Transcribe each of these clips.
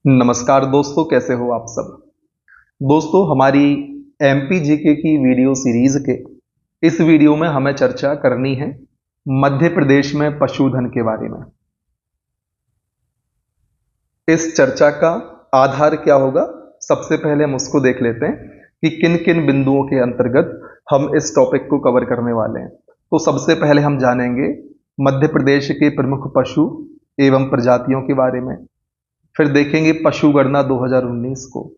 नमस्कार दोस्तों, कैसे हो आप सब। दोस्तों, हमारी एमपीजीके की वीडियो सीरीज के इस वीडियो में हमें चर्चा करनी है मध्य प्रदेश में पशुधन के बारे में। इस चर्चा का आधार क्या होगा, सबसे पहले हम उसको देख लेते हैं कि किन किन बिंदुओं के अंतर्गत हम इस टॉपिक को कवर करने वाले हैं। तो सबसे पहले हम जानेंगे मध्य प्रदेश के प्रमुख पशु एवं प्रजातियों के बारे में। फिर देखेंगे पशु गणना 2019 को।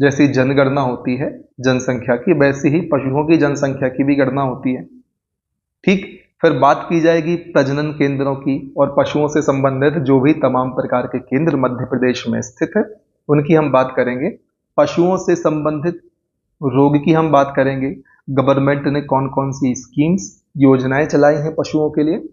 जैसी जनगणना होती है जनसंख्या की, वैसी ही पशुओं की जनसंख्या की भी गणना होती है। ठीक। फिर बात की जाएगी प्रजनन केंद्रों की और पशुओं से संबंधित जो भी तमाम प्रकार के केंद्र मध्य प्रदेश में स्थित है उनकी हम बात करेंगे। पशुओं से संबंधित रोग की हम बात करेंगे। गवर्नमेंट ने कौन कौन सी स्कीम्स योजनाएं चलाई हैं पशुओं के लिए,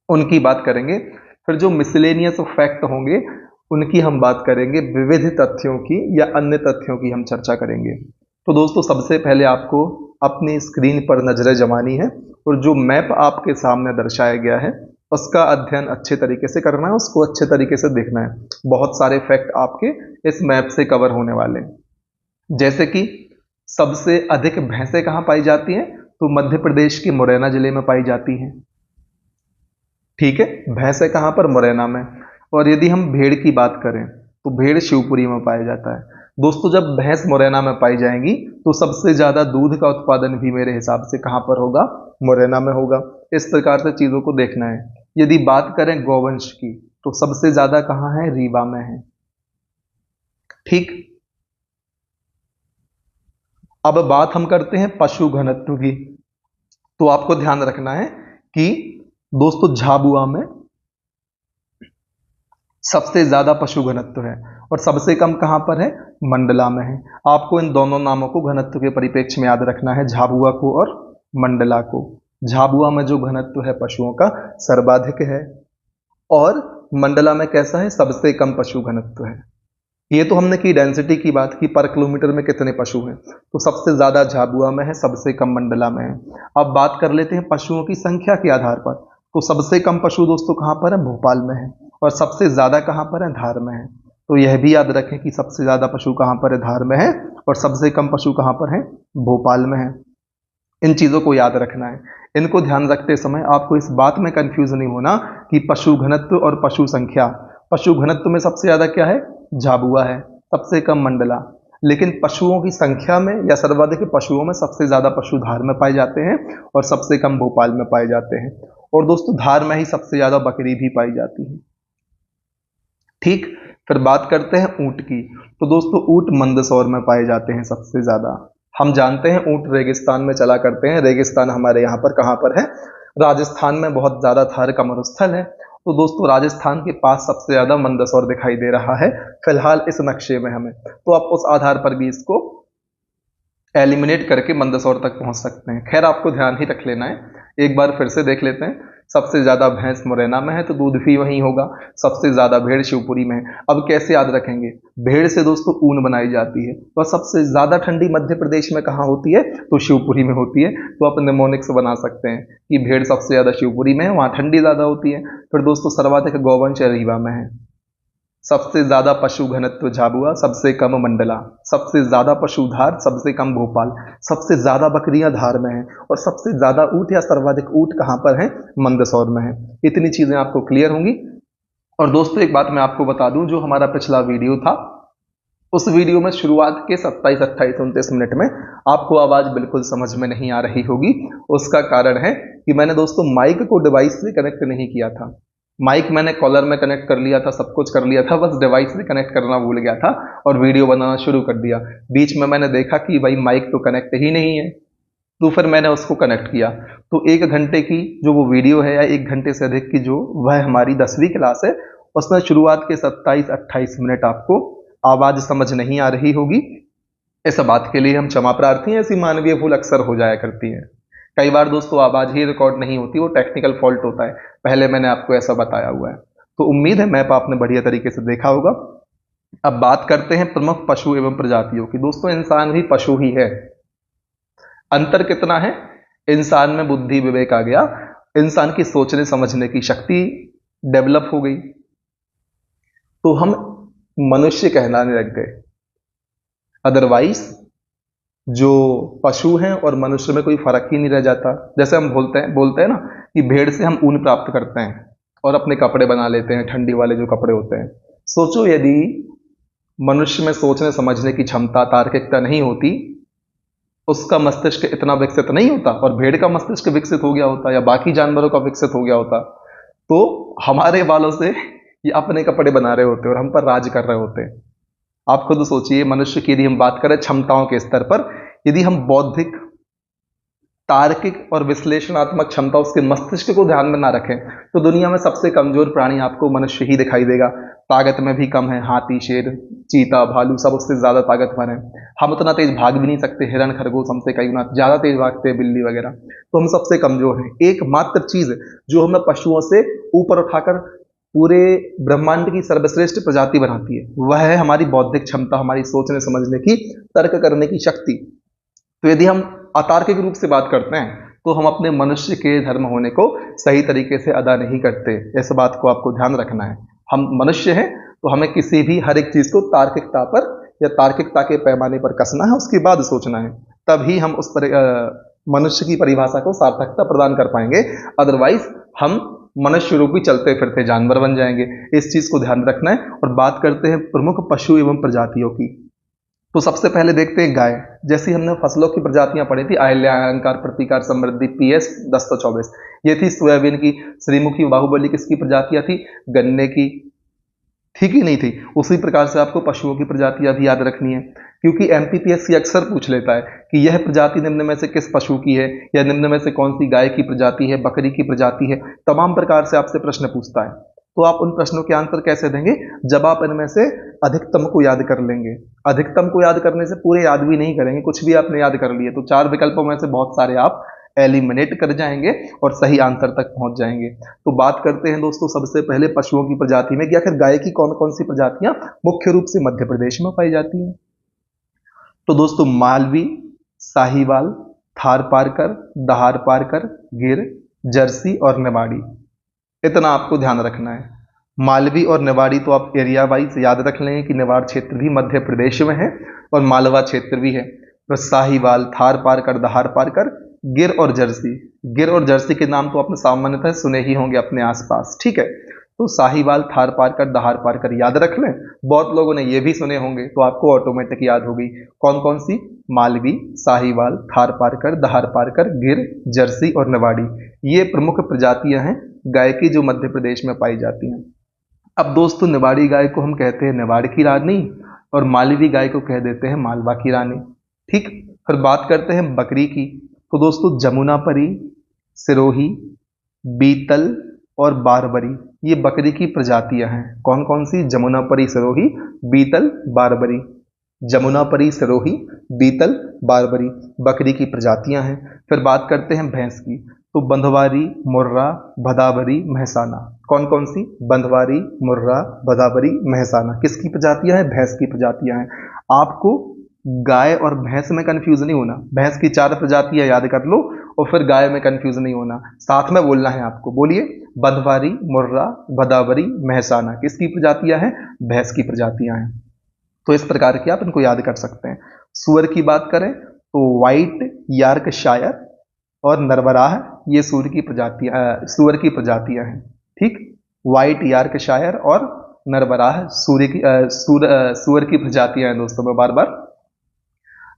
उनकी बात करेंगे। फिर जो मिसलेनियस फैक्ट होंगे उनकी हम बात करेंगे। विविध तथ्यों की या अन्य तथ्यों की हम चर्चा करेंगे। तो दोस्तों, सबसे पहले आपको अपनी स्क्रीन पर नजरें जमानी है और जो मैप आपके सामने दर्शाया गया है उसका अध्ययन अच्छे तरीके से करना है, उसको अच्छे तरीके से देखना है। बहुत सारे फैक्ट आपके इस मैप से कवर होने वाले हैं। जैसे कि सबसे अधिक भैंसें कहाँ पाई जाती हैं, तो मध्य प्रदेश के मुरैना जिले में पाई जाती हैं। ठीक है, भैंसें कहाँ पर, मुरैना में। और यदि हम भेड़ की बात करें तो भेड़ शिवपुरी में पाया जाता है। दोस्तों, जब भैंस मुरैना में पाई जाएंगी तो सबसे ज्यादा दूध का उत्पादन भी मेरे हिसाब से कहां पर होगा, मुरैना में होगा। इस प्रकार से चीजों को देखना है। यदि बात करें गौवंश की तो सबसे ज्यादा कहां है, रीवा में है। ठीक। अब बात हम करते हैं पशु घनत्व की। तो आपको ध्यान रखना है कि दोस्तों झाबुआ में सबसे ज्यादा पशु घनत्व है और सबसे कम कहां पर है, मंडला में है। आपको इन दोनों नामों को घनत्व के परिप्रेक्ष्य में याद रखना है, झाबुआ को और मंडला को। झाबुआ में जो घनत्व है पशुओं का सर्वाधिक है और मंडला में कैसा है, सबसे कम पशु घनत्व है। ये तो हमने की डेंसिटी की बात की, पर किलोमीटर में कितने पशु हैं, तो सबसे ज्यादा झाबुआ में है, सबसे कम मंडला में है। अब बात कर लेते हैं पशुओं की संख्या के आधार पर। तो सबसे कम पशु दोस्तों कहां पर है, भोपाल में है। और सबसे ज्यादा कहां पर है, धार में है। तो यह भी याद रखें कि सबसे ज्यादा पशु कहां पर है, धार में है, और सबसे कम पशु कहां पर है, भोपाल में है। इन चीजों को याद रखना है। इनको ध्यान रखते समय आपको इस बात में कंफ्यूज नहीं होना कि पशु घनत्व और पशु संख्या। पशु घनत्व में सबसे ज्यादा क्या है, झाबुआ है, सबसे कम मंडला। लेकिन पशुओं की संख्या में या सर्वाधिक पशुओं में सबसे ज्यादा पशु धार में पाए जाते हैं और सबसे कम भोपाल में पाए जाते हैं। और दोस्तों, धार में ही सबसे ज्यादा बकरी भी पाई जाती है। ठीक। फिर बात करते हैं ऊंट की। तो दोस्तों, ऊंट मंदसौर में पाए जाते हैं सबसे ज्यादा। हम जानते हैं ऊंट रेगिस्तान में चला करते हैं। रेगिस्तान हमारे यहाँ पर कहाँ पर है, राजस्थान में बहुत ज्यादा थार का मरुस्थल है। तो दोस्तों, राजस्थान के पास सबसे ज्यादा मंदसौर दिखाई दे रहा है फिलहाल इस नक्शे में हमें। तो आप उस आधार पर भी इसको एलिमिनेट करके मंदसौर तक पहुंच सकते हैं। खैर, आपको ध्यान ही रख लेना है। एक बार फिर से देख लेते हैं। सबसे ज्यादा भैंस मुरैना में है तो दूध भी वहीं होगा। सबसे ज्यादा भेड़ शिवपुरी में है। अब कैसे याद रखेंगे, भेड़ से दोस्तों ऊन बनाई जाती है। तो सबसे ज्यादा ठंडी मध्य प्रदेश में कहाँ होती है, तो शिवपुरी में होती है। तो आप निमोनिक्स बना सकते हैं कि भेड़ सबसे ज्यादा शिवपुरी में है, वहां ठंडी ज्यादा होती है। फिर दोस्तों, सर्वाधिक गौवंश रीवा में है। सबसे ज्यादा पशु घनत्व झाबुआ, सबसे कम मंडला। सबसे ज्यादा पशु धार, सबसे कम भोपाल। सबसे ज्यादा बकरियां धार में हैं और सबसे ज्यादा ऊंट या सर्वाधिक ऊंट कहां पर है, मंदसौर में है। इतनी चीजें आपको क्लियर होंगी। और दोस्तों, एक बात मैं आपको बता दूं, जो हमारा पिछला वीडियो था उस वीडियो में शुरुआत के 27, 28, 29 मिनट में आपको आवाज बिल्कुल समझ में नहीं आ रही होगी। उसका कारण है कि मैंने दोस्तों माइक को डिवाइस से कनेक्ट नहीं किया था। माइक मैंने कॉलर में कनेक्ट कर लिया था, सब कुछ कर लिया था, बस डिवाइस से कनेक्ट करना भूल गया था और वीडियो बनाना शुरू कर दिया। बीच में मैंने देखा कि भाई माइक तो कनेक्ट ही नहीं है, तो फिर मैंने उसको कनेक्ट किया। तो 1 घंटे की जो वो वीडियो है या 1 घंटे से अधिक की जो वह हमारी 10वीं क्लास है, उसमें शुरुआत के 27, 28 मिनट आपको आवाज समझ नहीं आ रही होगी। इस बात के लिए हम क्षमा प्रार्थी हैं। ऐसी मानवीय भूल अक्सर हो जाया करती है। कई बार दोस्तों आवाज ही रिकॉर्ड नहीं होती, वो टेक्निकल फॉल्ट होता है। पहले मैंने आपको ऐसा बताया हुआ है। तो उम्मीद है मैप आपने बढ़िया तरीके से देखा होगा। अब बात करते हैं प्रमुख पशु एवं प्रजातियों की। दोस्तों, इंसान भी पशु ही है। अंतर कितना है, इंसान में बुद्धि विवेक आ गया, इंसान की सोचने समझने की शक्ति डेवलप हो गई। तो हम मनुष्य कहलाने लग गए। अदरवाइज जो पशु हैं और मनुष्य में कोई फर्क ही नहीं रह जाता। जैसे हम बोलते हैं ना कि भेड़ से हम ऊन प्राप्त करते हैं और अपने कपड़े बना लेते हैं, ठंडी वाले जो कपड़े होते हैं। सोचो यदि मनुष्य में सोचने समझने की क्षमता, तार्किकता नहीं होती, उसका मस्तिष्क इतना विकसित नहीं होता और भेड़ का मस्तिष्क विकसित हो गया होता या बाकी जानवरों का विकसित हो गया होता, तो हमारे बालों से ये अपने कपड़े बना रहे होते और हम पर राज कर रहे होते। आप खुद सोचिए, मनुष्य की यदि हम बात करें क्षमताओं के स्तर पर, यदि हम बौद्धिक, तार्किक और विश्लेषणात्मक क्षमता, उसके मस्तिष्क को ध्यान में ना रखें, तो दुनिया में सबसे कमजोर प्राणी आपको मनुष्य ही दिखाई देगा। ताकत में भी कम है, हाथी, शेर, चीता, भालू सब उससे ज्यादा ताकतवर हैं। हम उतना तेज भाग भी नहीं सकते, हिरण, खरगोश हमसे कई गुना ज्यादा तेज भागते हैं, बिल्ली वगैरह, तो हम सबसे कमजोर हैं। एकमात्र चीज जो हमें पशुओं से ऊपर उठाकर पूरे ब्रह्मांड की सर्वश्रेष्ठ प्रजाति बनाती है, वह है हमारी बौद्धिक क्षमता, हमारी सोचने समझने की, तर्क करने की शक्ति। तो यदि हम अतार्किक रूप से बात करते हैं तो हम अपने मनुष्य के धर्म होने को सही तरीके से अदा नहीं करते। इस बात को आपको ध्यान रखना है। हम मनुष्य हैं तो हमें किसी भी हर एक चीज को तार्किकता पर या तार्किकता के पैमाने पर कसना है, उसके बाद सोचना है, तभी हम उस पर मनुष्य की परिभाषा को सार्थकता प्रदान कर पाएंगे। अदरवाइज हम मनुष्य रूपी चलते फिरते जानवर बन जाएंगे। इस चीज को ध्यान रखना है। और बात करते हैं प्रमुख पशु एवं प्रजातियों की। तो सबसे पहले देखते हैं गाय। जैसी हमने फसलों की प्रजातियां पढ़ी थी, आयल्या, अलंकार, प्रतिकार, समृद्धि, पीएस 1024, ये थी सोयाबीन की। श्रीमुखी, बाहुबली किसकी प्रजातियां थी? गन्ने की। ठीक ही नहीं थी? उसी प्रकार से आपको पशुओं की प्रजातियां भी याद रखनी है, क्योंकि एमपीपीएससी अक्सर पूछ लेता है कि यह प्रजाति निम्न में से किस पशु की है, या निम्न में से कौन सी गाय की प्रजाति है, बकरी की प्रजाति है। तमाम प्रकार से आपसे प्रश्न पूछता है। तो आप उन प्रश्नों के आंसर कैसे देंगे? जब आप इनमें से अधिकतम को याद कर लेंगे। अधिकतम को याद करने से पूरे याद भी नहीं करेंगे, कुछ भी आपने याद कर लिए तो 4 विकल्पों में से बहुत सारे आप एलिमिनेट कर जाएंगे और सही आंसर तक पहुंच जाएंगे। तो बात करते हैं दोस्तों सबसे पहले पशुओं की प्रजाति में कि आखिर गाय की कौन कौन सी प्रजातियां मुख्य रूप से मध्य प्रदेश में पाई जाती हैं। तो दोस्तों मालवी, साहीवाल, थार पारकर, दहार पारकर, गिर, जर्सी और निवाड़ी, इतना आपको ध्यान रखना है। मालवी और निवाड़ी तो आप एरिया वाइज याद रख लेंगे कि निवाड़ क्षेत्र भी मध्य प्रदेश में है और मालवा क्षेत्र भी है। तो साहीवाल, थार पारकर, दहार पारकर, गिर और जर्सी। गिर और जर्सी के नाम तो आपने सामान्यतः सुने ही होंगे अपने आसपास, ठीक है। तो साहीवाल, थार पारकर, दहार पारकर याद रख लें। बहुत लोगों ने ये भी सुने होंगे तो आपको ऑटोमेटिक याद होगी। कौन कौन सी? मालवी, साहीवाल, थार पारकर, दहार पारकर, गिर, जर्सी और निवाड़ी, ये प्रमुख प्रजातियां हैं गाय की जो मध्य प्रदेश में पाई जाती हैं। अब दोस्तों निवाड़ी गाय को हम कहते हैं निवाड़ की रानी और मालवी गाय को कह देते हैं मालवा की रानी, ठीक। फिर बात करते हैं बकरी की। तो दोस्तों जमुनापरी, सिरोही, बीतल और बारबरी, ये बकरी की प्रजातियां हैं। कौन कौन सी? जमुनापरी, सिरोही, बीतल, बारबरी। जमुनापरी, सिरोही, बीतल, बारबरी बकरी की प्रजातियां हैं। फिर बात करते हैं भैंस की। तो बंधवारी, मुर्रा, भदावरी, महसाना। कौन कौन सी? बंधवारी, मुर्रा, भदावरी, महसाना किसकी प्रजातियां हैं? भैंस की प्रजातियां हैं। आपको गाय और भैंस में कंफ्यूज नहीं होना। भैंस की 4 प्रजातियां याद कर लो और फिर गाय में कंफ्यूज नहीं होना, साथ में बोलना है आपको। बोलिए, बंधवारी, मुर्रा, भदावरी, महसाना किसकी प्रजातियां हैं? भैंस की प्रजातियां हैं। तो इस प्रकार की आप इनको याद कर सकते हैं। सुअर की बात करें तो व्हाइट, यॉर्कशायर और नरबराह, ये सुअर की प्रजातियां हैं, ठीक। व्हाइट, यॉर्कशायर और नरबराह सुअर की प्रजातियां हैं। दोस्तों मैं बार बार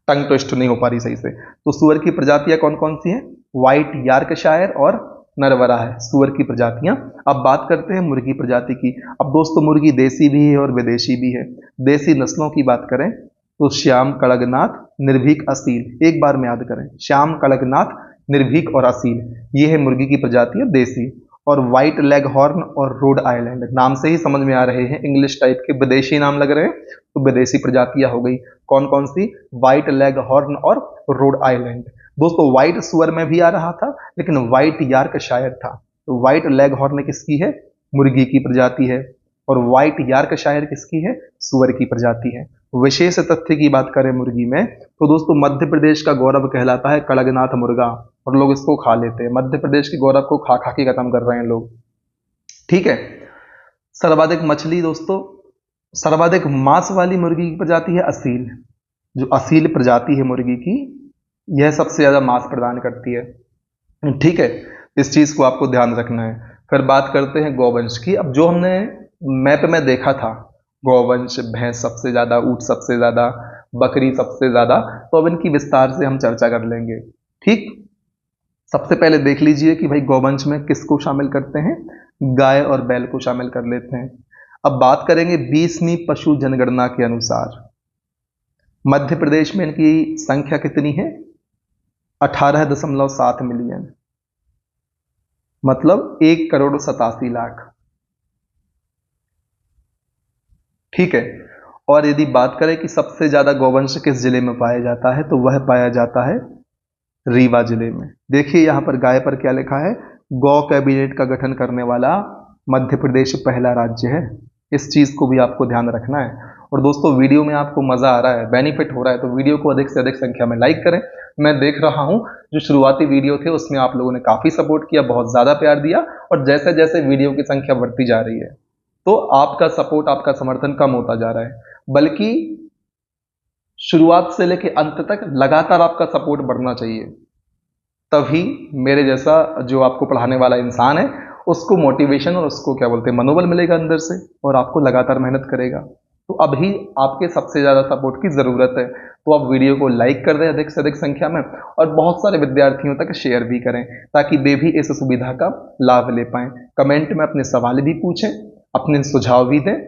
टंग ट्विस्ट नहीं हो पा रही सही से। तो सुअर की प्रजातियां कौन कौन सी हैं? व्हाइट, यॉर्कशायर और नरबराह है सुअर की प्रजातियां। अब बात करते हैं मुर्गी प्रजाति की। अब दोस्तों मुर्गी देसी भी है और विदेशी भी है। देसी नस्लों की बात करें तो श्याम, कड़कनाथ, निर्भीक, असील, एक बार में याद करें, श्याम, कड़कनाथ, निर्भीक और असील, ये है मुर्गी की प्रजातियां देसी। और व्हाइट लेग हॉर्न और रोड आइलैंड, नाम से ही समझ में आ रहे हैं इंग्लिश टाइप के विदेशी नाम लग रहे हैं, तो विदेशी प्रजातियां हो गई। कौन कौन सी? व्हाइट लेग हॉर्न और रोड आइलैंड। दोस्तों व्हाइट सुअर में भी आ रहा था लेकिन व्हाइट यॉर्कशायर था। तो व्हाइट लेग हॉर्न किसकी है? मुर्गी की प्रजाति है। और व्हाइट यॉर्कशायर किसकी है? सुअर की प्रजाति है। विशेष तथ्य की बात करें मुर्गी में तो दोस्तों मध्य प्रदेश का गौरव कहलाता है कड़कनाथ मुर्गा, और लोग इसको खा लेते हैं। मध्य प्रदेश के गौरव को खा खा के खत्म कर रहे हैं लोग, ठीक है। सर्वाधिक मछली दोस्तों सर्वाधिक मांस वाली मुर्गी की प्रजाति है असील। जो असील प्रजाति है मुर्गी की, यह सबसे ज्यादा मांस प्रदान करती है। ठीक है, इस चीज को आपको ध्यान रखना है। फिर बात करते हैं गौवंश की। अब जो हमने मैप में देखा था, गौवंश, भैंस सबसे ज्यादा, ऊंट सबसे ज्यादा, बकरी सबसे ज्यादा, तो अब इनकी विस्तार से हम चर्चा कर लेंगे। ठीक, सबसे पहले देख लीजिए कि भाई गौवंश में किसको शामिल करते हैं, गाय और बैल को शामिल कर लेते हैं। अब बात करेंगे 20वीं पशु जनगणना के अनुसार मध्य प्रदेश में इनकी संख्या कितनी है, 18.7 मिलियन, मतलब 1,87,00,000। ठीक है, और यदि बात करें कि सबसे ज्यादा गौवंश किस जिले में पाया जाता है, तो वह पाया जाता है रीवा जिले में। देखिए यहां पर गाय पर क्या लिखा है, गौ कैबिनेट का गठन करने वाला मध्य प्रदेश पहला राज्य है। इस चीज को भी आपको ध्यान रखना है। और दोस्तों, वीडियो में आपको मजा आ रहा है, बेनिफिट हो रहा है, तो वीडियो को अधिक से अधिक संख्या में लाइक करें। मैं देख रहा हूं जो शुरुआती वीडियो थे उसमें आप लोगों ने काफी सपोर्ट किया, बहुत ज्यादा प्यार दिया, और जैसे जैसे वीडियो की संख्या बढ़ती जा रही है तो आपका सपोर्ट, आपका समर्थन कम होता जा रहा है। बल्कि शुरुआत से लेकर अंत तक लगातार आपका सपोर्ट बढ़ना चाहिए, तभी मेरे जैसा जो आपको पढ़ाने वाला इंसान है उसको मोटिवेशन और उसको क्या बोलते हैं, मनोबल मिलेगा अंदर से, और आपको लगातार मेहनत करेगा। तो अभी आपके सबसे ज्यादा सपोर्ट की जरूरत है। तो आप वीडियो को लाइक कर दें अधिक से अधिक संख्या में, और बहुत सारे विद्यार्थियों तक शेयर भी करें, ताकि वे भी इस सुविधा का लाभ ले पाएं। कमेंट में अपने सवाल भी पूछें, अपने सुझाव भी दें,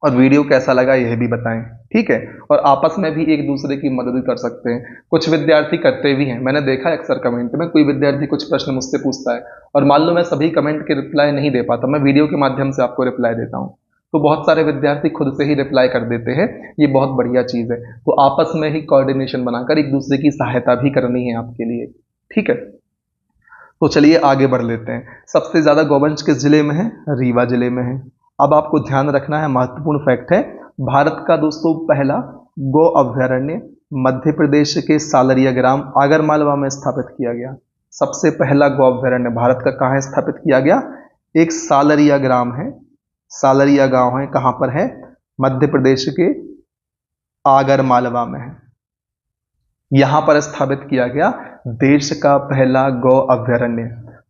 और वीडियो कैसा लगा यह भी बताएं। ठीक है, और आपस में भी एक दूसरे की मदद कर सकते हैं। कुछ विद्यार्थी करते भी हैं, मैंने देखा है अक्सर कमेंट में कोई विद्यार्थी कुछ प्रश्न मुझसे पूछता है, और मान लो मैं सभी कमेंट के रिप्लाई नहीं दे पाता, मैं वीडियो के माध्यम से आपको रिप्लाई देता हूं, तो बहुत सारे विद्यार्थी खुद से ही रिप्लाई कर देते हैं। ये बहुत बढ़िया चीज है। तो आपस में ही कोऑर्डिनेशन बनाकर एक दूसरे की सहायता भी करनी है आपके लिए। ठीक है, तो चलिए आगे बढ़ लेते हैं। सबसे ज्यादा गौवंश किस जिले में है, रीवा जिले में है। अब आपको ध्यान रखना है, महत्वपूर्ण फैक्ट है, भारत का दोस्तों पहला गौ अभयारण्य मध्य प्रदेश के सालरिया ग्राम आगरमालवा में स्थापित किया गया। सबसे पहला गौ अभयारण्य भारत का कहाँ स्थापित किया गया, एक सालरिया ग्राम है, सालरिया गांव है, कहां पर है, मध्य प्रदेश के आगरमालवा में है। यहां पर स्थापित किया गया देश का पहला गौ अभयारण्य।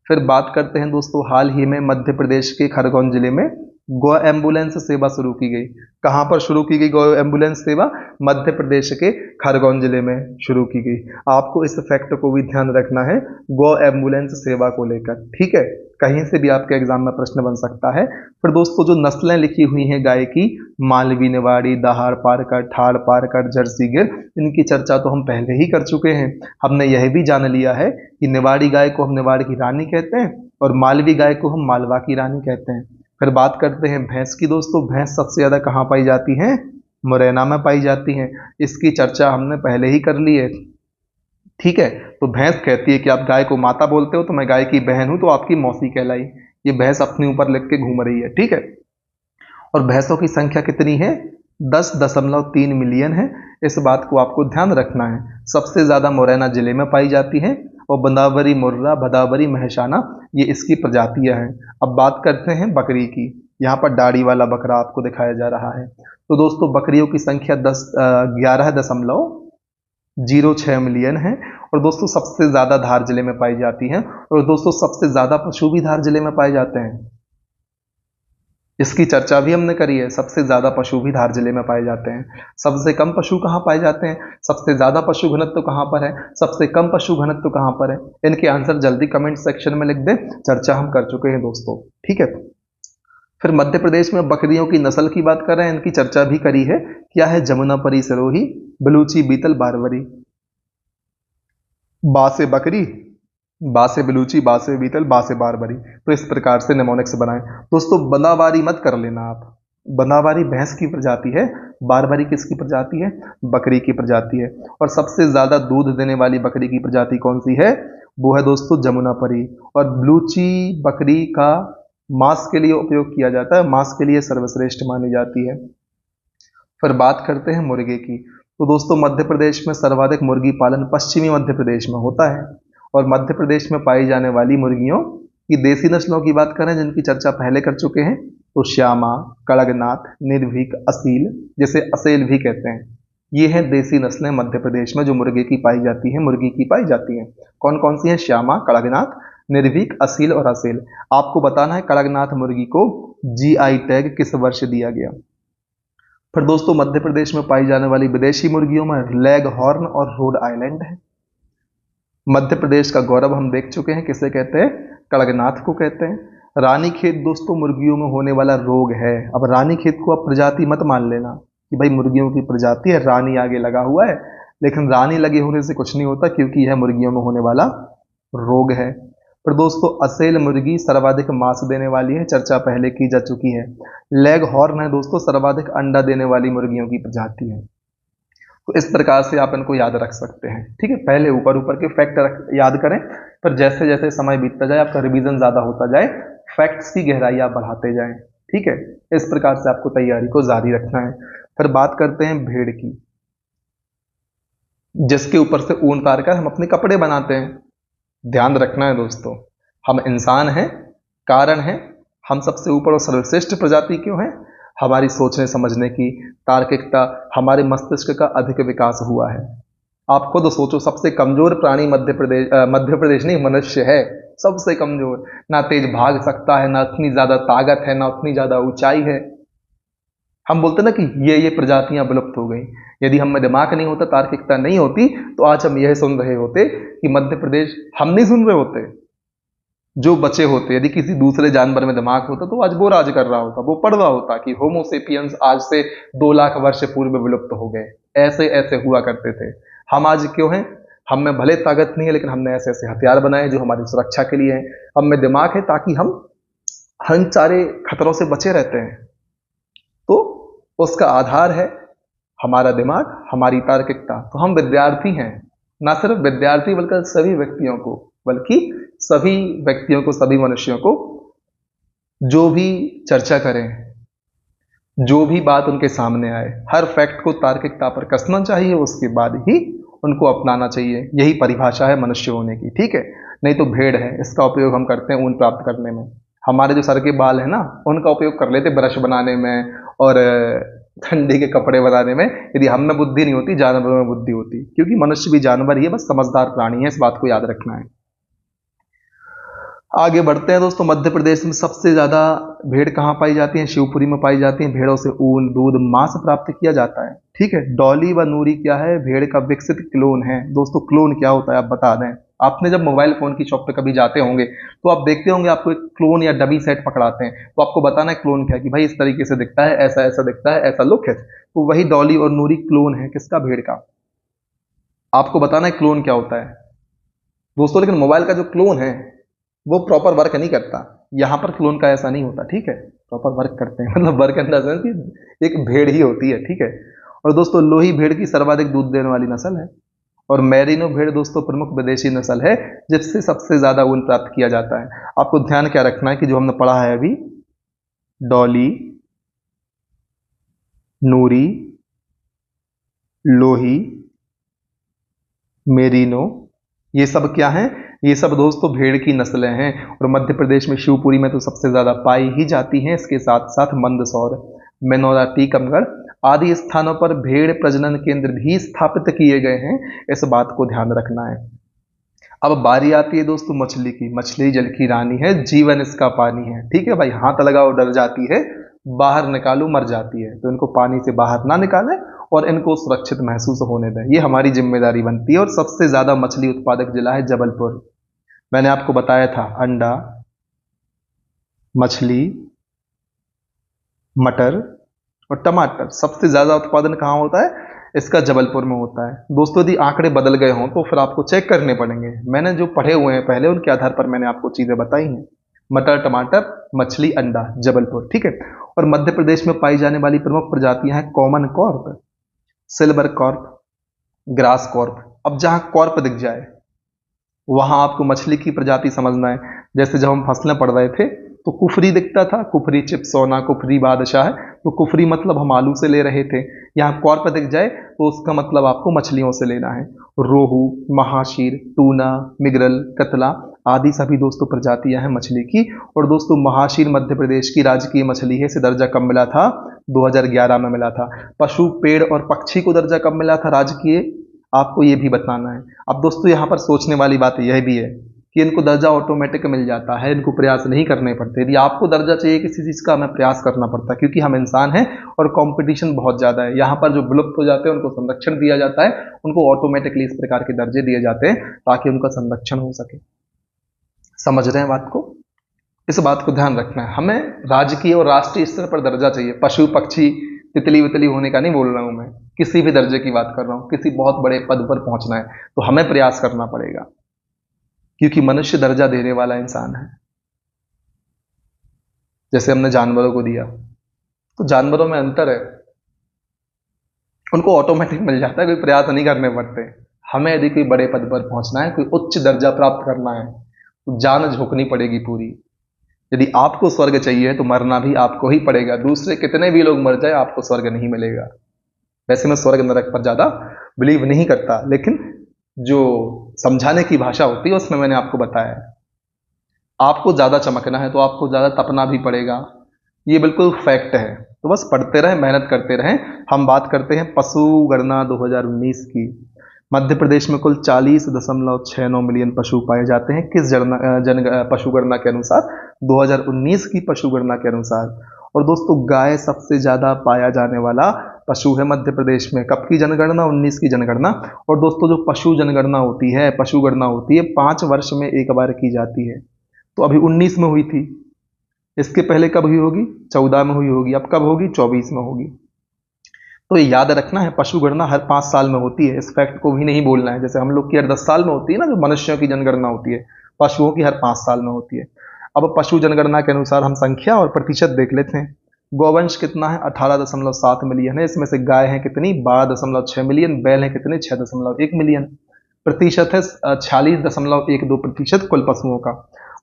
फिर बात करते हैं दोस्तों, हाल ही में मध्य प्रदेश के खरगोन जिले में गौ एम्बुलेंस सेवा शुरू की गई। कहां पर शुरू की गई गौ एम्बुलेंस सेवा, मध्य प्रदेश के खरगोन जिले में शुरू की गई। आपको इस फैक्ट को भी ध्यान रखना है गौ एम्बुलेंस सेवा को लेकर। ठीक है, कहीं से भी आपके एग्जाम में प्रश्न बन सकता है। फिर दोस्तों, जो नस्लें लिखी हुई हैं गाय की, मालवी, निवाड़ी, दहाड़ पारकर, ठाड़ पारकर, जर्सी गिर, इनकी चर्चा तो हम पहले ही कर चुके हैं। हमने यह भी जान लिया है कि निवाड़ी गाय को हम निवाड़ की रानी कहते हैं, और मालवी गाय को हम मालवा की रानी कहते हैं। फिर बात करते हैं भैंस की। दोस्तों, भैंस सबसे ज्यादा कहाँ पाई जाती है, मुरैना में पाई जाती हैं। इसकी चर्चा हमने पहले ही कर ली है। ठीक है, तो भैंस कहती है कि आप गाय को माता बोलते हो, तो मैं गाय की बहन हूं, तो आपकी मौसी कहलाई। ये भैंस अपने ऊपर लिख के घूम रही है। ठीक है, और भैंसों की संख्या कितनी है, 10.3 मिलियन है। इस बात को आपको ध्यान रखना है। सबसे ज्यादा मुरैना जिले में पाई जाती है, और बंदावरी, मुर्रा, भदावरी, महसाना, ये इसकी प्रजातियां हैं। अब बात करते हैं बकरी की। यहाँ पर दाढ़ी वाला बकरा आपको दिखाया जा रहा है। तो दोस्तों, बकरियों की संख्या 11.06 मिलियन है। और दोस्तों, सबसे ज्यादा धार जिले में पाई जाती है। और दोस्तों, सबसे ज्यादा पशु भी धार जिले में पाए जाते हैं। इसकी चर्चा भी हमने करी है। सबसे ज्यादा पशु भी धार जिले में पाए जाते हैं। सबसे कम पशु कहाँ पाए जाते हैं, सबसे ज्यादा पशु घनत्व कहाँ पर है, सबसे कम पशु घनत्व कहाँ पर है, इनके आंसर जल्दी कमेंट सेक्शन में लिख दें। चर्चा हम कर चुके हैं दोस्तों। ठीक है, फिर मध्य प्रदेश में बकरियों की नस्ल की बात कर रहे हैं, इनकी चर्चा भी करी है। क्या है, जमुनापरी, सिरोही, बलूची, बीतल, बारवरी। बासे बकरी, बासे बलूची, बासे बीतल, बासे बारबरी। तो इस प्रकार से निमोनिक्स बनाएं। दोस्तों, बंदावारी मत कर लेना आप। बंदावारी भैंस की प्रजाति है, बारबरी किसकी प्रजाति है, बकरी की प्रजाति है। और सबसे ज्यादा दूध देने वाली बकरी की प्रजाति कौन सी है, वो है दोस्तों जमुनापरी। और बलूची बकरी का मांस के लिए उपयोग किया जाता है, मांस के लिए सर्वश्रेष्ठ मानी जाती है। फिर बात करते हैं मुर्गे की। तो दोस्तों, मध्य प्रदेश में सर्वाधिक मुर्गी पालन पश्चिमी मध्य प्रदेश में होता है। और मध्य प्रदेश में पाई जाने वाली मुर्गियों की देसी नस्लों की बात करें, जिनकी चर्चा पहले कर चुके हैं, तो श्यामा, कड़कनाथ, निर्भीक, असील, जिसे असेल भी कहते हैं, ये हैं देसी नस्लें मध्य प्रदेश में जो मुर्गे की पाई जाती हैं, मुर्गी की पाई जाती हैं। कौन कौन सी हैं? श्यामा, कड़कनाथ, निर्भीक, असील और असेल। आपको बताना है कड़कनाथ मुर्गी को जीआई टैग किस वर्ष दिया गया। फिर दोस्तों मध्य प्रदेश में पाई जाने वाली विदेशी मुर्गियों में लेग हॉर्न और रोड आइलैंड है। मध्य प्रदेश का गौरव हम देख चुके हैं, किसे कहते हैं? कड़कनाथ को कहते हैं। रानीखेत दोस्तों मुर्गियों में होने वाला रोग है। अब रानीखेत को आप प्रजाति मत मान लेना कि भाई मुर्गियों की प्रजाति है, रानी आगे लगा हुआ है, लेकिन रानी लगे होने से कुछ नहीं होता, क्योंकि यह मुर्गियों में होने वाला रोग है। फिर दोस्तों असेल मुर्गी सर्वाधिक मांस देने वाली है, चर्चा पहले की जा चुकी है। लेग हॉर्न है दोस्तों सर्वाधिक अंडा देने वाली मुर्गियों की प्रजाति है। तो इस प्रकार से आप इनको याद रख सकते हैं। ठीक है, पहले ऊपर ऊपर के फैक्ट याद करें, पर जैसे जैसे समय बीतता जाए आपका रिवीजन ज्यादा होता जाए, फैक्ट्स की गहराई आप बढ़ाते जाएं। ठीक है, इस प्रकार से आपको तैयारी को जारी रखना है। फिर बात करते हैं भेड़ की, जिसके ऊपर से ऊन उतार कर हम अपने कपड़े बनाते हैं। ध्यान रखना है दोस्तों, हम इंसान हैं, कारण है, हम सबसे ऊपर और सर्वश्रेष्ठ प्रजाति क्यों है? हमारी सोचने समझने की तार्किकता, हमारे मस्तिष्क का अधिक विकास हुआ है। आप खुद सोचो, सबसे कमजोर प्राणी मध्य प्रदेश नहीं, मनुष्य है सबसे कमजोर। ना तेज भाग सकता है, ना उतनी ज्यादा ताकत है, ना उतनी ज्यादा ऊंचाई है। हम बोलते ना कि ये प्रजातियां विलुप्त हो गई। यदि हम में दिमाग नहीं होता, तार्किकता नहीं होती, तो आज हम यह सुन रहे होते कि मध्य प्रदेश, हम नहीं सुन रहे होते, जो बचे होते। यदि किसी दूसरे जानवर में दिमाग होता तो आज वो राज कर रहा होता, वो पढ़ रहा होता कि होमोसेपियंस आज से 2 लाख वर्ष पूर्व विलुप्त हो गए, ऐसे ऐसे हुआ करते थे। हम आज क्यों हैं? हम में भले ताकत नहीं है, लेकिन हमने ऐसे ऐसे हथियार बनाए जो हमारी सुरक्षा के लिए हैं। हम में दिमाग है ताकि हम हर सारे खतरों से बचे रहते हैं। तो उसका आधार है हमारा दिमाग, हमारी तार्किकता। तो हम विद्यार्थी हैं, ना सिर्फ विद्यार्थी बल्कि सभी व्यक्तियों को, सभी मनुष्यों को जो भी चर्चा करें, जो भी बात उनके सामने आए, हर फैक्ट को तार्किकता पर कसना चाहिए, उसके बाद ही उनको अपनाना चाहिए। यही परिभाषा है मनुष्य होने की। ठीक है, नहीं तो भेड़ है, इसका उपयोग हम करते हैं ऊन प्राप्त करने में। हमारे जो सर के बाल है ना, उनका उपयोग कर लेते ब्रश बनाने में और ठंडी के कपड़े बनाने में। यदि हम में बुद्धि नहीं होती, जानवरों में बुद्धि होती, क्योंकि मनुष्य भी जानवर ही है, बस समझदार प्राणी है, इस बात को याद रखना है। आगे बढ़ते हैं दोस्तों, मध्य प्रदेश में सबसे ज्यादा भेड़ कहाँ पाई जाती है? शिवपुरी में पाई जाती है। भेड़ों से ऊन, दूध, मांस प्राप्त किया जाता है। ठीक है, डॉली व नूरी क्या है? भेड़ का विकसित क्लोन है। दोस्तों क्लोन क्या होता है आप बता दें। आपने जब मोबाइल फोन की शॉप पे कभी जाते होंगे तो आप देखते होंगे आपको एक क्लोन या डबी सेट पकड़ाते हैं, तो आपको बताना है क्लोन क्या है, कि भाई इस तरीके से दिखता है, ऐसा ऐसा दिखता है, ऐसा लुक है। तो वही डॉली और नूरी क्लोन है, किसका? भेड़ का। आपको बताना है क्लोन क्या होता है दोस्तों। लेकिन मोबाइल का जो क्लोन है वो प्रॉपर वर्क नहीं करता। यहाँ पर क्लोन का ऐसा नहीं होता। ठीक है, प्रॉपर वर्क करते हैं, मतलब वर्क इन द सेंस कि एक भेड़ ही होती है। ठीक है, और दोस्तों लोही भेड़ की सर्वाधिक दूध देने वाली नस्ल है। और मैरिनो भेड़ दोस्तों प्रमुख विदेशी नस्ल है, जिससे सबसे ज्यादा ऊन प्राप्त किया जाता है। आपको ध्यान क्या रखना है कि जो हमने पढ़ा है अभी, डॉली, नूरी, लोही, मेरिनो, ये सब क्या है? ये सब दोस्तों भेड़ की नस्लें हैं। और मध्य प्रदेश में शिवपुरी में तो सबसे ज्यादा पाई ही जाती हैं। इसके साथ साथ मंदसौर, मेनोरा, टीकमगढ़ आदि स्थानों पर भेड़ प्रजनन केंद्र भी स्थापित किए गए हैं। इस बात को ध्यान रखना है। अब बारी आती है दोस्तों मछली की। मछली जल की रानी है, जीवन इसका पानी है। ठीक है भाई, हाथ लगाओ डर जाती है, बाहर निकालो मर जाती है। तो इनको पानी से बाहर ना निकालें और इनको सुरक्षित महसूस होने दें, ये हमारी जिम्मेदारी बनती है। और सबसे ज्यादा मछली उत्पादक जिला है जबलपुर। मैंने आपको बताया था अंडा, मछली, मटर और टमाटर सबसे ज्यादा उत्पादन कहाँ होता है? इसका जबलपुर में होता है। दोस्तों यदि आंकड़े बदल गए हों तो फिर आपको चेक करने पड़ेंगे। मैंने जो पढ़े हुए हैं पहले, उनके आधार पर मैंने आपको चीजें बताई हैं। मटर, टमाटर, मछली, अंडा, जबलपुर। ठीक है, और मध्य प्रदेश में पाई जाने वाली प्रमुख प्रजातियां हैं common carp, silver Corp, grass Corp. अब जहां कॉर्प दिख जाए वहां आपको मछली की प्रजाति समझना है। जैसे जब हम फसलें पढ़ रहे थे तो कुफरी दिखता था, कुफरी चिप्सोना, कुफरी बादशाह है, तो कुफरी मतलब हम आलू से ले रहे थे, यहाँ कॉर्प दिख जाए तो उसका मतलब आपको मछलियों से लेना है। रोहू, महाशीर, टूना, मिगरल, कतला आदि सभी दोस्तों प्रजातियां हैं मछली की। और दोस्तों महाशीर मध्य प्रदेश की राजकीय मछली है, इसे दर्जा कब मिला था? 2011 में मिला था। पशु, पेड़ और पक्षी को दर्जा कब मिला था राजकीय? आपको ये भी बताना है। अब दोस्तों यहाँ पर सोचने वाली बात यह भी है कि इनको दर्जा ऑटोमेटिक मिल जाता है, इनको प्रयास नहीं करने पड़ते। यदि आपको दर्जा चाहिए किसी चीज़ का, हमें प्रयास करना पड़ता है, क्योंकि हम इंसान हैं और कंपटीशन बहुत ज़्यादा है। यहाँ पर जो विलुप्त हो जाते हैं उनको संरक्षण दिया जाता है, उनको ऑटोमेटिकली इस प्रकार के दर्जे दिए जाते हैं ताकि उनका संरक्षण हो सके। समझ रहे हैं बात को? इस बात को ध्यान रखना है, हमें राजकीय और राष्ट्रीय स्तर पर दर्जा चाहिए। पशु पक्षी तितली वितली होने का नहीं बोल रहा हूं मैं, किसी भी दर्जे की बात कर रहा हूं। किसी बहुत बड़े पद पर पहुंचना है तो हमें प्रयास करना पड़ेगा, क्योंकि मनुष्य दर्जा देने वाला इंसान है। जैसे हमने जानवरों को दिया, तो जानवरों में अंतर है, उनको ऑटोमेटिक मिल जाता है, कोई प्रयास नहीं करने पड़ते। हमें यदि कोई बड़े पद पर पहुंचना है, कोई उच्च दर्जा प्राप्त करना है, तो जान झोंकनी पड़ेगी पूरी। यदि आपको स्वर्ग चाहिए तो मरना भी आपको ही पड़ेगा। दूसरे कितने भी लोग मर जाए, आपको स्वर्ग नहीं मिलेगा। वैसे मैं स्वर्ग नरक पर ज्यादा बिलीव नहीं करता, लेकिन जो समझाने की भाषा होती है उसमें मैंने आपको बताया है। आपको ज्यादा चमकना है तो आपको ज्यादा तपना भी पड़ेगा, ये बिल्कुल फैक्ट है। तो बस पढ़ते रहें, मेहनत करते रहें। हम बात करते हैं पशु गणना 2019 की। मध्य प्रदेश में कुल 40.69 मिलियन पशु पाए जाते हैं। किस पशु गणना के अनुसार? 2019 की पशु गणना के अनुसार। और दोस्तों गाय सबसे ज्यादा पाया जाने वाला पशु है मध्य प्रदेश में। कब की जनगणना? 19 की जनगणना। और दोस्तों जो पशु जनगणना होती है, पशु गणना होती है, 5 वर्ष में एक बार की जाती है। तो अभी 19 में हुई थी, इसके पहले कब हुई होगी? 14 में हुई होगी। अब कब होगी? 24 में होगी। तो ये याद रखना है, पशु गणना हर 5 साल में होती है। इस फैक्ट को भी नहीं बोलना है। जैसे हम लोग की हर 10 साल में होती है ना, जो मनुष्यों की जनगणना होती है, पशुओं की हर 5 साल में होती है। अब पशु जनगणना के अनुसार हम संख्या और प्रतिशत देख लेते हैं। गौवंश कितना है? 18.7 मिलियन है। इसमें से गाय है कितनी? 12.6 मिलियन। बैल है कितने? 6.1 मिलियन। प्रतिशत है 46.12% कुल पशुओं का।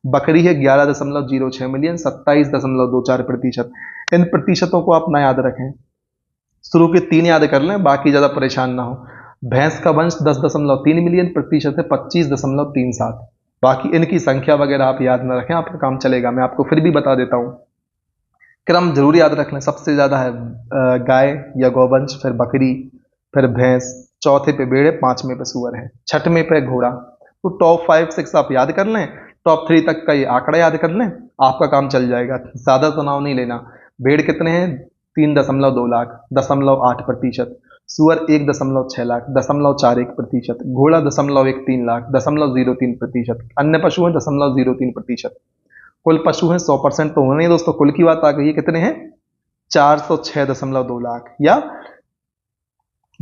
बकरी है 11.06 मिलियन, 27.24%। इन प्रतिशतों को आप ना याद रखें, शुरू के 3 याद कर लें, बाकी ज्यादा परेशान ना हो। भैंस का वंश 10.3 मिलियन, प्रतिशत है 25.37। बाकी इनकी संख्या वगैरह आप याद ना रखें, आपका काम चलेगा। मैं आपको फिर भी बता देता हूं, क्रम जरूर याद रख लें। सबसे ज्यादा है गाय या गौवंश, फिर बकरी, फिर भैंस, चौथे पे भेड़ है, 5वें पे सूअर है, 6वें पे घोड़ा। तो टॉप 5-6 आप याद कर लें, टॉप 3 तक का ये आंकड़ा याद कर लें, आपका काम चल जाएगा। ज्यादा तनाव नहीं लेना। भेड़ कितने हैं? 3.2 लाख, 0.8%। सूअर 1.6 लाख, 0.41%। घोड़ा 0.13 लाख, 0.03%। अन्य पशु हैं 0.03%। कुल पशु हैं 100% तो होने दोस्तों। कुल की बात आ गई है, कितने हैं? 406.2 लाख या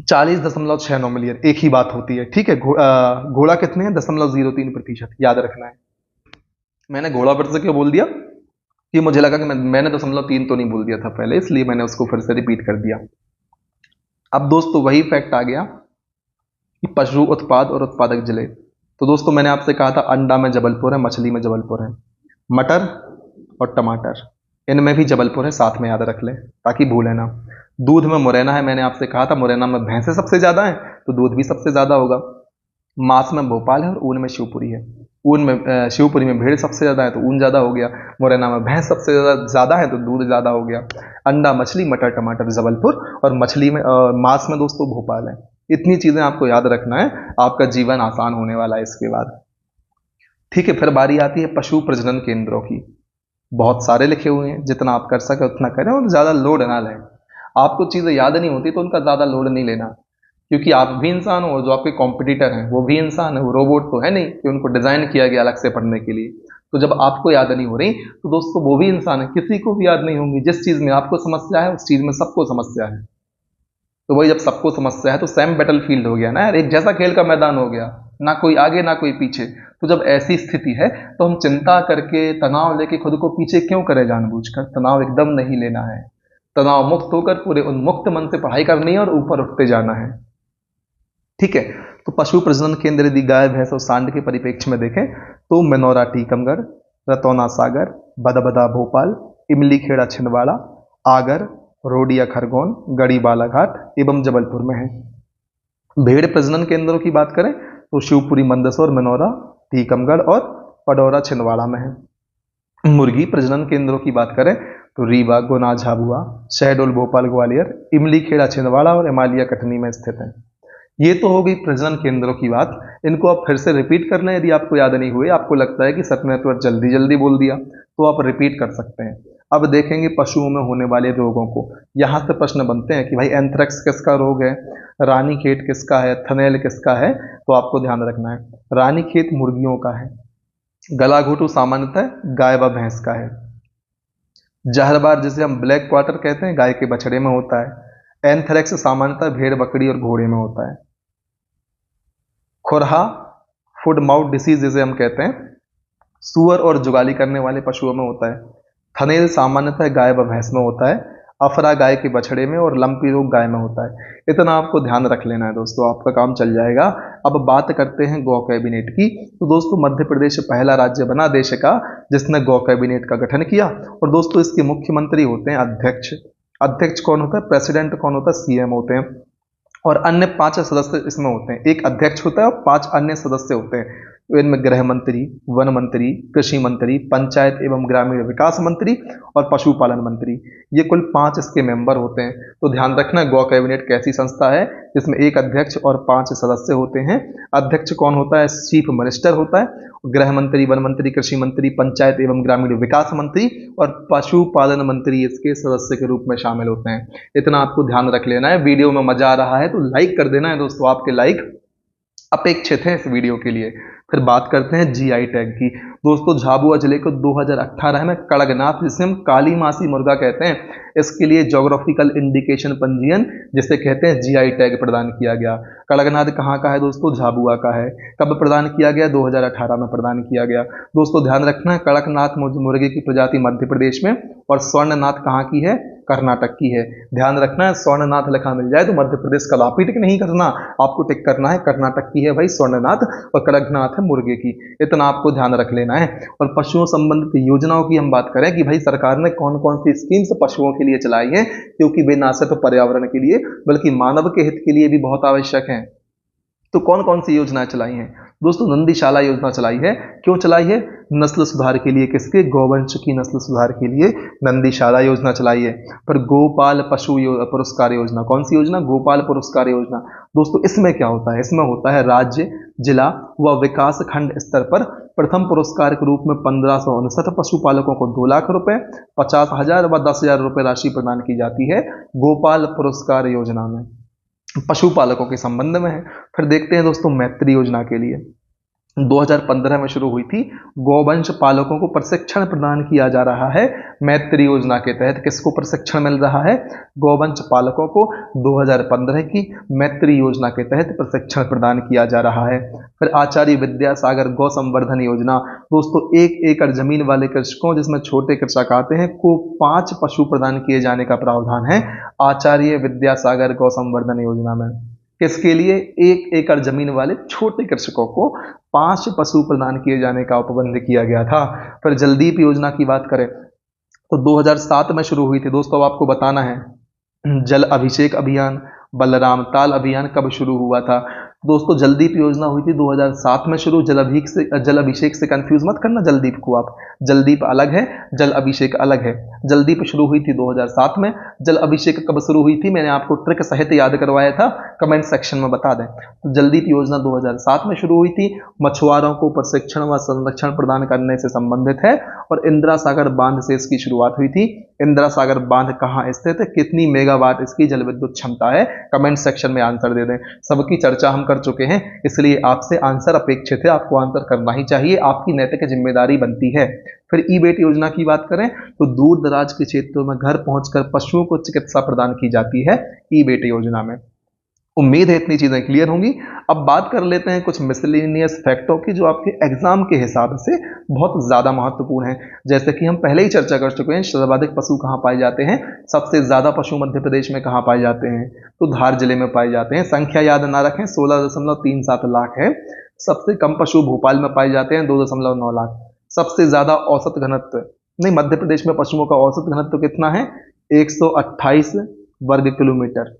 40.69 मिलियन, एक ही बात होती है। ठीक है। घोड़ा कितने हैं? 0.03%, याद रखना है। मैंने घोड़ा फिर से क्यों बोल दिया कि मुझे लगा कि मैंने 0.3 तो नहीं बोल दिया था पहले, इसलिए मैंने उसको फिर से रिपीट कर दिया। अब दोस्तों वही फैक्ट आ गया कि पशु उत्पाद और उत्पादक जिले। तो दोस्तों मैंने आपसे कहा था अंडा में जबलपुर है, मछली में जबलपुर है, मटर और टमाटर इनमें भी जबलपुर है, साथ में याद रख लें ताकि भूलें ना। दूध में मुरैना है, मैंने आपसे कहा था मुरैना में भैंसें सबसे ज्यादा हैं तो दूध भी सबसे ज्यादा होगा। मांस में भोपाल है और ऊन में शिवपुरी है। ऊन में शिवपुरी में भेड़ सबसे ज्यादा है तो ऊन ज्यादा हो गया। मुरैना में भैंस सबसे ज्यादा है तो दूध ज्यादा हो गया। अंडा, मछली, मटर, टमाटर जबलपुर, और मछली में मांस में दोस्तों भोपाल है। इतनी चीजें आपको याद रखना है, आपका जीवन आसान होने वाला है इसके बाद। ठीक है, फिर बारी आती है पशु प्रजनन केंद्रों की। बहुत सारे लिखे हुए हैं, जितना आप कर सके उतना करें और ज्यादा लोड ना लें। आपको चीजें याद नहीं होती तो उनका ज्यादा लोड नहीं लेना, क्योंकि आप भी इंसान हो, जो आपके कॉम्पिटिटर हैं वो भी इंसान है, वो रोबोट तो है नहीं कि उनको डिजाइन किया गया अलग से पढ़ने के लिए। तो जब आपको याद नहीं हो रही तो दोस्तों वो भी इंसान है, किसी को भी याद नहीं होंगी। जिस चीज में आपको समस्या है उस चीज में सबको समस्या है। तो वही, जब सबको समस्या है तो सेम बैटल फील्ड हो गया ना यार, एक जैसा खेल का मैदान हो गया, ना कोई आगे ना कोई पीछे। तो जब ऐसी स्थिति है तो हम चिंता करके तनाव लेके खुद को पीछे क्यों करें जानबूझकर? तनाव एकदम नहीं लेना है। तनाव मुक्त होकर पूरे उन्मुक्त मन से पढ़ाई करनी है और ऊपर उठते जाना है। ठीक है। तो पशु प्रजनन केंद्र यदि गाय, भैंस और सांड के परिप्रेक्ष्य में देखें तो मनोरा टीकमगढ़, रतौना सागर, बदाबदा भोपाल, इमली खेड़ा छिंदवाड़ा, आगर, रोडिया खरगोन, गढ़ी बालाघाट एवं जबलपुर में है। भेड़ प्रजनन केंद्रों की बात करें तो शिवपुरी, मंदसौर, मनोरा, टीकमगढ़ और पडौरा छिंदवाड़ा में है। मुर्गी प्रजनन केंद्रों की बात करें तो रीवा, गुना, झाबुआ, शहडोल, भोपाल, ग्वालियर, इमली खेड़ा, छिंदवाड़ा और इमालिया कटनी में स्थित है। ये तो हो गई प्रजनन केंद्रों की बात। इनको आप फिर से रिपीट कर लें यदि आपको याद नहीं हुए, आपको लगता है कि सर ने तो जल्दी जल्दी बोल दिया, तो आप रिपीट कर सकते हैं। अब देखेंगे पशुओं में होने वाले रोगों को। यहाँ से प्रश्न बनते हैं कि भाई एंथ्रेक्स किसका रोग है, रानीखेत किसका है, थनैल किसका है, तो आपको ध्यान रखना है रानीखेत मुर्गियों का है। गलाघोटू सामान्यतः गाय व भैंस का है। जहरबार जिसे हम ब्लैक क्वार्टर कहते हैं गाय के बछड़े में होता है। एंथ्रेक्स सामान्यतः भेड़, बकरी और घोड़े में होता है। खुरहा, फुट माउथ डिसीज जिसे हम कहते हैं, सुअर और जुगाली करने वाले पशुओं में होता है। थनैल सामान्यतः गाय व भैंस में होता है। अफरा गाय के बछड़े में और लंपी रोग गाय में होता है। इतना आपको ध्यान रख लेना है दोस्तों, आपका काम चल जाएगा। अब बात करते हैं गौ कैबिनेट की। तो दोस्तों मध्य प्रदेश पहला राज्य बना देश का जिसने गौ कैबिनेट का गठन किया। और दोस्तों इसके मुख्यमंत्री होते हैं अध्यक्ष। अध्यक्ष कौन होता है, प्रेसिडेंट कौन होता है, सीएम होते हैं। और अन्य 5 सदस्य इसमें होते हैं। एक अध्यक्ष होता है और 5 अन्य सदस्य होते हैं। इनमें गृह मंत्री, वन मंत्री, कृषि मंत्री, पंचायत एवं ग्रामीण विकास मंत्री और पशुपालन मंत्री, ये कुल 5 इसके मेंबर होते हैं। तो ध्यान रखना गौ कैबिनेट कैसी संस्था है जिसमें एक अध्यक्ष और 5 सदस्य होते हैं। अध्यक्ष कौन होता है, चीफ मिनिस्टर होता है। गृह मंत्री, वन मंत्री, कृषि मंत्री, पंचायत एवं ग्रामीण विकास मंत्री और पशुपालन मंत्री इसके सदस्य के रूप में शामिल होते हैं। इतना आपको ध्यान रख लेना है। वीडियो में मजा आ रहा है तो लाइक कर देना है दोस्तों, आपके लाइक अपेक्षित है इस वीडियो के लिए। फिर बात करते हैं जीआई टैग की। दोस्तों झाबुआ जिले को 2018 में कड़गनाथ, जिसे हम काली मासी मुर्गा कहते हैं, इसके लिए जोग्राफिकल इंडिकेशन पंजीयन जिसे कहते हैं जीआई टैग प्रदान किया गया। कड़गनाथ कहाँ का है दोस्तों, झाबुआ का है। कब प्रदान किया गया, 2018 में प्रदान किया गया। दोस्तों ध्यान रखना है कड़कनाथ मुर्गे की प्रजाति मध्य प्रदेश में और स्वर्णनाथ कहाँ की है, कर्नाटक की है। ध्यान रखना है स्वर्णनाथ लिखा मिल जाए तो मध्य प्रदेश का लापी टिक नहीं करना, आपको टिक करना है कर्नाटक की है भाई स्वर्णनाथ और कड़कनाथ है मुर्गे की। इतना आपको ध्यान रख लेना है। और पशुओं संबंधित योजनाओं की हम बात करें कि भाई सरकार ने कौन कौन सी स्कीम्स पशुओं के लिए चलाई है, क्योंकि वे ना सिर्फ पर्यावरण के लिए बल्कि मानव के हित के लिए भी बहुत आवश्यक है। तो कौन कौन सी योजनाएं चलाई हैं दोस्तों, नंदीशाला योजना चलाई है। क्यों चलाई है, नस्ल सुधार के लिए। किसके, गौवंश की नस्ल सुधार के लिए नंदीशाला योजना चलाई है। पर गोपाल पशु पुरस्कार योजना, कौन सी योजना, गोपाल पुरस्कार योजना। दोस्तों इसमें क्या होता है, इसमें होता है राज्य, जिला व विकास खंड स्तर पर प्रथम पुरस्कार के रूप में 1559 पशुपालकों को 2 लाख रुपए, 50,000 व 10,000 रुपए राशि प्रदान की जाती है गोपाल पुरस्कार योजना में, पशुपालकों के संबंध में है। फिर देखते हैं दोस्तों मैत्री योजना के लिए 2015 में शुरू हुई थी। गौवंश पालकों को प्रशिक्षण प्रदान किया जा रहा है मैत्री योजना के तहत। किसको प्रशिक्षण मिल रहा है, गौवंश पालकों को 2015 की मैत्री योजना के तहत प्रशिक्षण प्रदान किया जा रहा है। फिर आचार्य विद्यासागर गौ संवर्धन योजना। दोस्तों 1 एकड़ जमीन वाले कृषकों, जिसमें छोटे कृषक आते हैं, को 5 पशु प्रदान किए जाने का प्रावधान है आचार्य विद्यासागर गौ संवर्धन योजना में। किसके लिए, 1 एकड़ जमीन वाले छोटे कृषकों को 5 पशु प्रदान किए जाने का उपबंध किया गया था। फिर जलदीप योजना की बात करें तो 2007 में शुरू हुई थी दोस्तों। अब आपको बताना है जल अभिषेक अभियान, बलराम ताल अभियान कब शुरू हुआ था। दोस्तों जलदीप योजना हुई थी 2007 में शुरू। जल अभिषेक से कंफ्यूज मत करना जलदीप को आप, जलदीप अलग है, जल अभिषेक अलग है। जलदीप शुरू हुई थी 2007 में। जल अभिषेक कब शुरू हुई थी, मैंने आपको ट्रिक सहित याद करवाया था, कमेंट सेक्शन में बता दें। तो जलदीप योजना 2007 में शुरू हुई थी, मछुआरों को प्रशिक्षण व संरक्षण प्रदान करने से संबंधित है। और इंदिरा सागर बांध से इसकी शुरुआत हुई थी। इंदिरा सागर बांध कहाँ स्थित है, कितनी मेगावाट इसकी जल विद्युत क्षमता है, कमेंट सेक्शन में आंसर दे दें। सबकी चर्चा हम कर चुके हैं, इसलिए आपसे आंसर अपेक्षित है, आपको आंसर करना ही चाहिए, आपकी नैतिक जिम्मेदारी बनती है। फिर ई बेट योजना की बात करें तो दूर दराज के क्षेत्रों में घर पहुंचकर पशुओं को चिकित्सा प्रदान की जाती है ई बेट योजना में। उम्मीद है इतनी चीजें क्लियर होंगी। अब बात कर लेते हैं कुछ मिसलेनियस फैक्टों की जो आपके एग्जाम के हिसाब से बहुत ज्यादा महत्वपूर्ण है। जैसे कि हम पहले ही चर्चा कर चुके हैं, सर्वाधिक पशु कहाँ पाए जाते हैं, सबसे ज्यादा पशु मध्य प्रदेश में कहाँ पाए जाते हैं, तो धार जिले में पाए जाते हैं। संख्या याद ना रखें, 16.37 लाख है। सबसे कम पशु भोपाल में पाए जाते हैं, 2.9 लाख। सबसे ज्यादा औसत घनत्व, नहीं, मध्य प्रदेश में पशुओं का औसत घनत्व कितना है, 128 वर्ग किलोमीटर,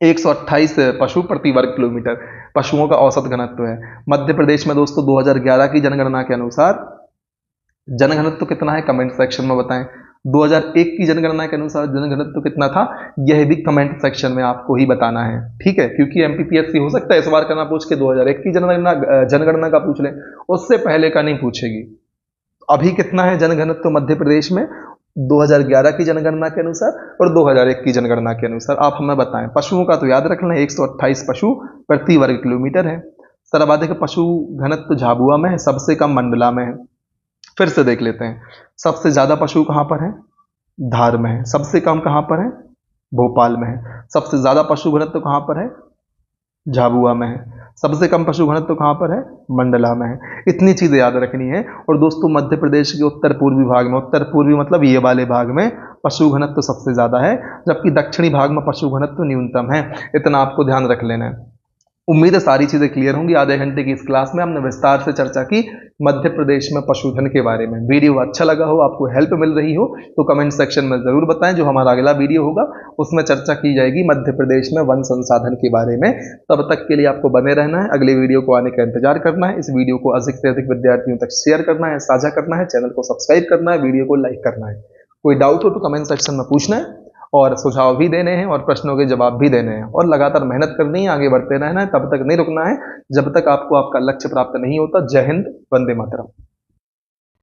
128 पशु प्रति वर्ग किलोमीटर पशुओं का औसत घनत्व है। मध्य प्रदेश में दोस्तों 2011 की जनगणना के अनुसार जनघनत्व कितना है, कमेंट सेक्शन में बताएं। 2001 की जनगणना के अनुसार जनघनत्व कितना था, यह भी कमेंट सेक्शन में आपको ही बताना है, ठीक है। क्योंकि एमपीपीएससी हो सकता है इस बार का ना पूछ के 2001 की जनगणना का पूछ ले, उससे पहले का नहीं पूछेगी। अभी कितना है जनघनत्व मध्य प्रदेश में 2011 की जनगणना के अनुसार और 2001 की जनगणना के अनुसार, आप हमें बताएं। पशुओं का तो याद रखना है, 128 पशु प्रति वर्ग किलोमीटर है। सर्वाधिक पशु घनत्व झाबुआ में है, सबसे कम मंडला में है। फिर से देख लेते हैं, सबसे ज्यादा पशु कहां पर है, धार में है। सबसे कम कहां पर है, भोपाल में है। सबसे ज्यादा पशु घनत्व कहां पर है, झाबुआ में है। सबसे कम पशु घनत्व कहां पर है, मंडला में है। इतनी चीजें याद रखनी है। और दोस्तों मध्य प्रदेश के उत्तर पूर्वी भाग में, उत्तर पूर्वी मतलब ये वाले भाग में पशु घनत्व सबसे ज्यादा है, जबकि दक्षिणी भाग में पशु घनत्व न्यूनतम है। इतना आपको ध्यान रख लेना है। उम्मीद है सारी चीजें क्लियर होंगी। आधे घंटे की इस क्लास में हमने विस्तार से चर्चा की मध्य प्रदेश में पशुधन के बारे में। वीडियो अच्छा लगा हो, आपको हेल्प मिल रही हो, तो कमेंट सेक्शन में जरूर बताएं। जो हमारा अगला वीडियो होगा उसमें चर्चा की जाएगी मध्य प्रदेश में वन संसाधन के बारे में। तब तक के लिए आपको बने रहना है, अगले वीडियो को आने का इंतजार करना है। इस वीडियो को अधिक से अधिक विद्यार्थियों तक शेयर करना है, साझा करना है, चैनल को सब्सक्राइब करना है, वीडियो को लाइक करना है। कोई डाउट हो तो कमेंट सेक्शन में पूछना है, और सुझाव भी देने हैं और प्रश्नों के जवाब भी देने हैं, और लगातार मेहनत करनी है, आगे बढ़ते रहना है। तब तक नहीं रुकना है जब तक आपको आपका लक्ष्य प्राप्त नहीं होता। जय हिंद, वंदे मातरम।